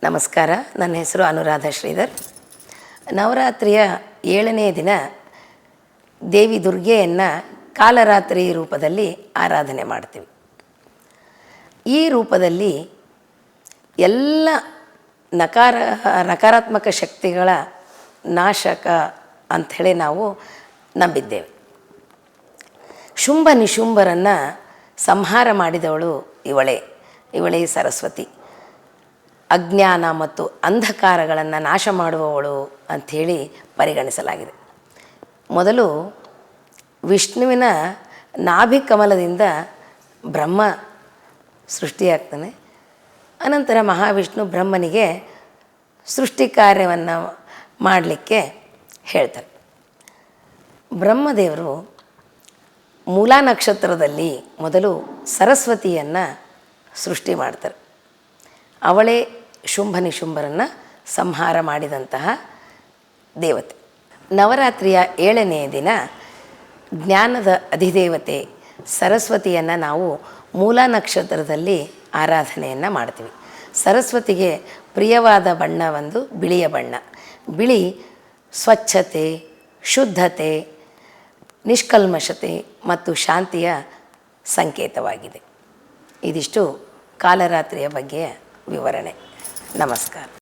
ನಮಸ್ಕಾರ. ನನ್ನ ಹೆಸರು ಅನುರಾಧ ಶ್ರೀಧರ್. ನವರಾತ್ರಿಯ 7ನೇ ದಿನ ದೇವಿ ದುರ್ಗೆಯನ್ನು ಕಾಲರಾತ್ರಿ ರೂಪದಲ್ಲಿ ಆರಾಧನೆ ಮಾಡ್ತೀವಿ. ಈ ರೂಪದಲ್ಲಿ ಎಲ್ಲ ನಕಾರಾತ್ಮಕ ಶಕ್ತಿಗಳ ನಾಶಕ ಅಂಥೇಳಿ ನಾವು ನಂಬಿದ್ದೇವೆ. ಶುಂಭ ನಿಶುಂಭರನ್ನು ಸಂಹಾರ ಮಾಡಿದವಳು ಇವಳೇ ಸರಸ್ವತಿ. ಅಜ್ಞಾನ ಮತ್ತು ಅಂಧಕಾರಗಳನ್ನು ನಾಶ ಮಾಡುವವಳು ಅಂಥೇಳಿ ಪರಿಗಣಿಸಲಾಗಿದೆ. ಮೊದಲು ವಿಷ್ಣುವಿನ ನಾಭಿಕಮಲದಿಂದ ಬ್ರಹ್ಮ ಸೃಷ್ಟಿಯಾಗ್ತಾನೆ. ಅನಂತರ ಮಹಾವಿಷ್ಣು ಬ್ರಹ್ಮನಿಗೆ ಸೃಷ್ಟಿ ಕಾರ್ಯವನ್ನು ಮಾಡಲಿಕ್ಕೆ ಹೇಳ್ತಾರೆ. ಬ್ರಹ್ಮದೇವರು ಮೂಲಾ ನಕ್ಷತ್ರದಲ್ಲಿ ಮೊದಲು ಸರಸ್ವತಿಯನ್ನು ಸೃಷ್ಟಿ ಮಾಡ್ತಾರೆ. ಅವಳೇ ಶುಂಭ ನಿಶುಂಭರನ್ನು ಸಂಹಾರ ಮಾಡಿದಂತಹ ದೇವತೆ. ನವರಾತ್ರಿಯ 7ನೇ ದಿನ ಜ್ಞಾನದ ಅಧಿದೇವತೆ ಸರಸ್ವತಿಯನ್ನು ನಾವು ಮೂಲಾ ನಕ್ಷತ್ರದಲ್ಲಿ ಆರಾಧನೆಯನ್ನು ಮಾಡ್ತೀವಿ. ಸರಸ್ವತಿಗೆ ಪ್ರಿಯವಾದ ಬಣ್ಣ ಒಂದು ಬಿಳಿಯ ಬಣ್ಣ. ಬಿಳಿ ಸ್ವಚ್ಛತೆ, ಶುದ್ಧತೆ, ನಿಷ್ಕಲ್ಮಶತೆ ಮತ್ತು ಶಾಂತಿಯ ಸಂಕೇತವಾಗಿದೆ. ಇದಿಷ್ಟು ಕಾಲರಾತ್ರಿಯ ಬಗ್ಗೆ ವಿವರಣೆ. ನಮಸ್ಕಾರ.